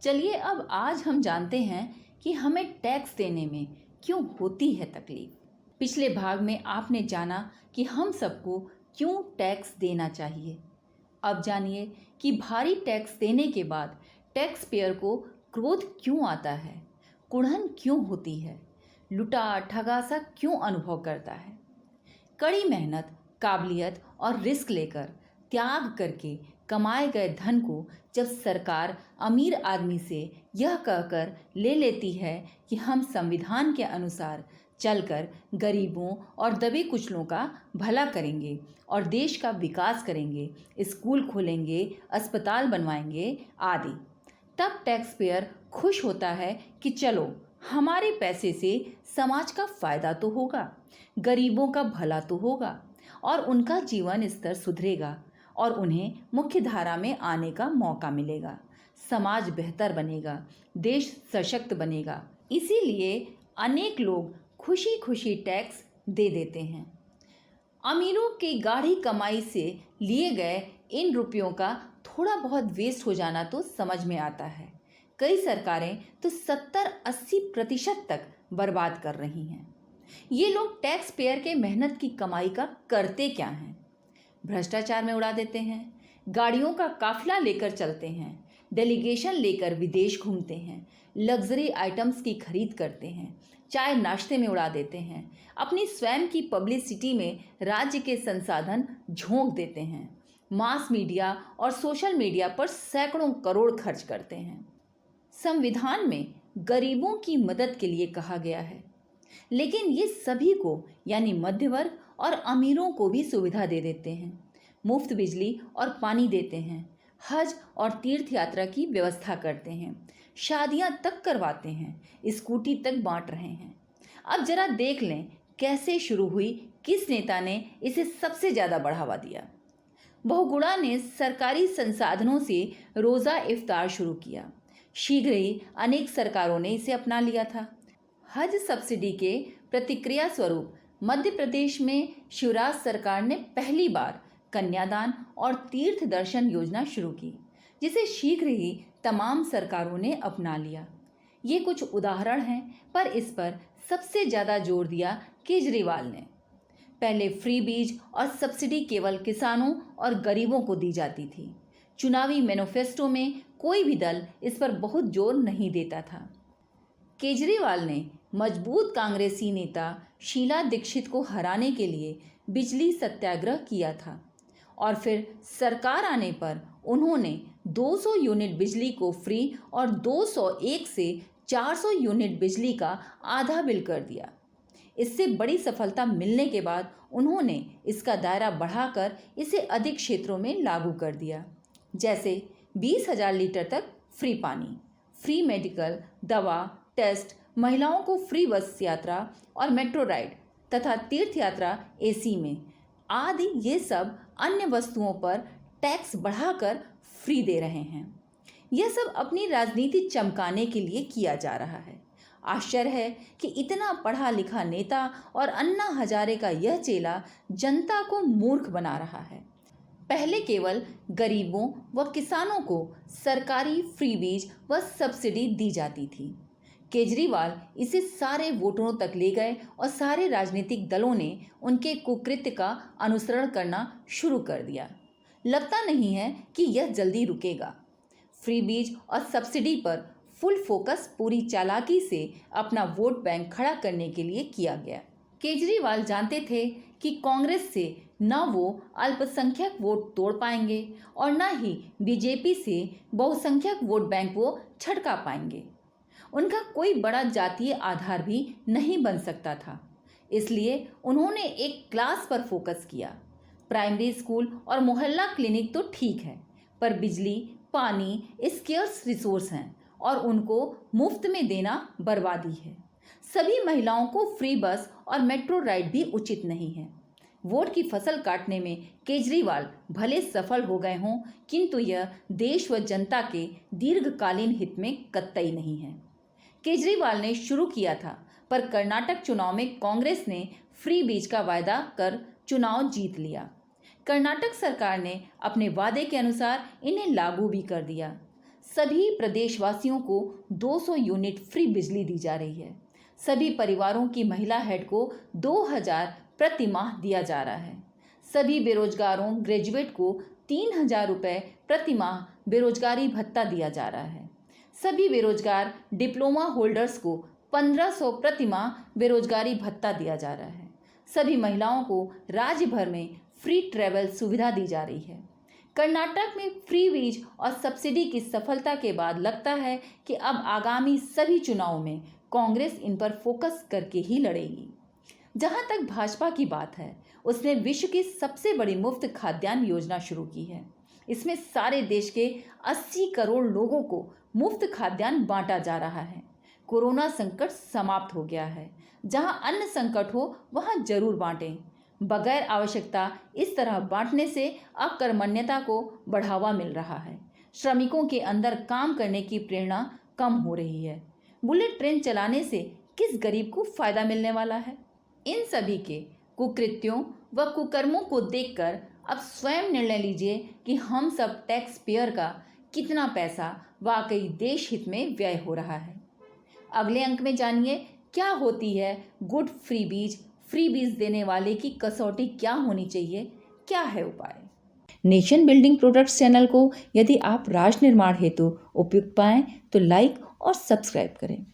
चलिए अब आज हम जानते हैं कि हमें टैक्स देने में क्यों होती है तकलीफ। पिछले भाग में आपने जाना कि हम सबको क्यों टैक्स देना चाहिए। अब जानिए कि भारी टैक्स देने के बाद टैक्स पेयर को क्रोध क्यों आता है, कुढ़न क्यों होती है, लुटा ठगा सा क्यों अनुभव करता है। कड़ी मेहनत, काबिलियत और रिस्क लेकर त्याग करके कमाए गए धन को जब सरकार अमीर आदमी से यह कहकर ले लेती है कि हम संविधान के अनुसार चलकर गरीबों और दबे कुचलों का भला करेंगे और देश का विकास करेंगे, स्कूल खोलेंगे, अस्पताल बनवाएंगे आदि, तब टैक्स पेयर खुश होता है कि चलो हमारे पैसे से समाज का फायदा तो होगा, गरीबों का भला तो होगा और उनका जीवन स्तर सुधरेगा और उन्हें मुख्य धारा में आने का मौका मिलेगा, समाज बेहतर बनेगा, देश सशक्त बनेगा। इसीलिए अनेक लोग खुशी खुशी टैक्स दे देते हैं। अमीरों की गाढ़ी कमाई से लिए गए इन रुपयों का थोड़ा बहुत वेस्ट हो जाना तो समझ में आता है। कई सरकारें तो 70-80% तक बर्बाद कर रही हैं। ये लोग टैक्स पेयर के मेहनत की कमाई का करते क्या हैं? भ्रष्टाचार में उड़ा देते हैं, गाड़ियों का काफिला लेकर चलते हैं, डेलीगेशन लेकर विदेश घूमते हैं, लग्जरी आइटम्स की खरीद करते हैं, चाय नाश्ते में उड़ा देते हैं, अपनी स्वयं की पब्लिसिटी में राज्य के संसाधन झोंक देते हैं, मास मीडिया और सोशल मीडिया पर सैकड़ों करोड़ खर्च करते हैं। संविधान में गरीबों की मदद के लिए कहा गया है, लेकिन ये सभी को यानी मध्य वर्ग और अमीरों को भी सुविधा दे देते हैं। मुफ्त बिजली और पानी देते हैं, हज और तीर्थ यात्रा की व्यवस्था करते हैं, शादियां तक करवाते हैं, स्कूटी तक बांट रहे हैं। अब जरा देख लें कैसे शुरू हुई, किस नेता ने इसे सबसे ज़्यादा बढ़ावा दिया। बहुगुणा ने सरकारी संसाधनों से रोज़ा इफ्तार शुरू किया। शीघ्र ही अनेक सरकारों ने इसे अपना लिया था। हज सब्सिडी के प्रतिक्रिया स्वरूप मध्य प्रदेश में शिवराज सरकार ने पहली बार कन्यादान और तीर्थ दर्शन योजना शुरू की, जिसे शीघ्र ही तमाम सरकारों ने अपना लिया। ये कुछ उदाहरण हैं, पर इस पर सबसे ज़्यादा जोर दिया केजरीवाल ने। पहले फ्री बीज और सब्सिडी केवल किसानों और गरीबों को दी जाती थी। चुनावी मैनिफेस्टो में कोई भी दल इस पर बहुत जोर नहीं देता था। केजरीवाल ने मजबूत कांग्रेसी नेता शीला दीक्षित को हराने के लिए बिजली सत्याग्रह किया था और फिर सरकार आने पर उन्होंने 200 यूनिट बिजली को फ्री और 201 से 400 यूनिट बिजली का आधा बिल कर दिया। इससे बड़ी सफलता मिलने के बाद उन्होंने इसका दायरा बढ़ाकर इसे अधिक क्षेत्रों में लागू कर दिया, जैसे 20,000 लीटर तक फ्री पानी, फ्री मेडिकल, दवा, टेस्ट, महिलाओं को फ्री बस यात्रा और मेट्रो राइड तथा तीर्थ यात्रा एसी में आदि। ये सब अन्य वस्तुओं पर टैक्स बढ़ाकर फ्री दे रहे हैं। यह सब अपनी राजनीति चमकाने के लिए किया जा रहा है। आश्चर्य है कि इतना पढ़ा लिखा नेता और अन्ना हजारे का यह चेला जनता को मूर्ख बना रहा है। पहले केवल गरीबों व किसानों को सरकारी फ्री बीज व सब्सिडी दी जाती थी। केजरीवाल इसे सारे वोटरों तक ले गए और सारे राजनीतिक दलों ने उनके कुकृत्य का अनुसरण करना शुरू कर दिया। लगता नहीं है कि यह जल्दी रुकेगा। फ्री बीज और सब्सिडी पर फुल फोकस पूरी चालाकी से अपना वोट बैंक खड़ा करने के लिए किया गया। केजरीवाल जानते थे कि कांग्रेस से न वो अल्पसंख्यक वोट तोड़ पाएंगे और न ही बीजेपी से बहुसंख्यक वोट बैंक वो छटका पाएंगे। उनका कोई बड़ा जातीय आधार भी नहीं बन सकता था। इसलिए उन्होंने एक क्लास पर फोकस किया। प्राइमरी स्कूल और मोहल्ला क्लिनिक तो ठीक है, पर बिजली, पानी स्केर्स रिसोर्स हैं और उनको मुफ्त में देना बर्बादी है। सभी महिलाओं को फ्री बस और मेट्रो राइड भी उचित नहीं है। वोट की फसल काटने में केजरीवाल भले सफल हो गए हों, किंतु यह देश व जनता के दीर्घकालीन हित में कतई नहीं है। केजरीवाल ने शुरू किया था, पर कर्नाटक चुनाव में कांग्रेस ने फ्री बीज का वायदा कर चुनाव जीत लिया। कर्नाटक सरकार ने अपने वादे के अनुसार इन्हें लागू भी कर दिया। सभी प्रदेशवासियों को 200 यूनिट फ्री बिजली दी जा रही है। सभी परिवारों की महिला हेड को 2000 प्रति माह दिया जा रहा है। सभी बेरोजगारों ग्रेजुएट को 3000 रुपये प्रति माह बेरोजगारी भत्ता दिया जा रहा है। सभी बेरोजगार डिप्लोमा होल्डर्स को 1500 प्रति माह बेरोजगारी भत्ता दिया जा रहा है। सभी महिलाओं को राज्य भर में फ्री ट्रैवल सुविधा दी जा रही है। कर्नाटक में फ्री वीज और सब्सिडी की सफलता के बाद लगता है कि अब आगामी सभी चुनाव में कांग्रेस इन पर फोकस करके ही लड़ेगी। जहां तक भाजपा की बात है, उसने विश्व की सबसे बड़ी मुफ्त खाद्यान्न योजना शुरू की है। इसमें सारे देश के 80 करोड़ लोगों को मुफ्त खाद्यान्न बांटा जा रहा है। कोरोना संकट समाप्त हो गया है। जहां अन्न संकट हो वहां जरूर बांटें। बगैर आवश्यकता इस तरह बांटने से अकर्मण्यता को बढ़ावा मिल रहा है। श्रमिकों के अंदर काम करने की प्रेरणा कम हो रही है। बुलेट ट्रेन चलाने से किस गरीब को फायदा मिलने वाला है? इन सभी के कुकृत्यों व कुकर्मों को देखकर अब स्वयं निर्णय लीजिए कि हम सब टैक्स पेयर का कितना पैसा वाकई देश हित में व्यय हो रहा है। अगले अंक में जानिए क्या होती है गुड फ्री बीज देने वाले की कसौटी क्या होनी चाहिए, क्या है उपाय। नेशन बिल्डिंग प्रोडक्ट्स चैनल को यदि आप राष्ट्र निर्माण हेतु उपयुक्त पाएं तो लाइक और सब्सक्राइब करें।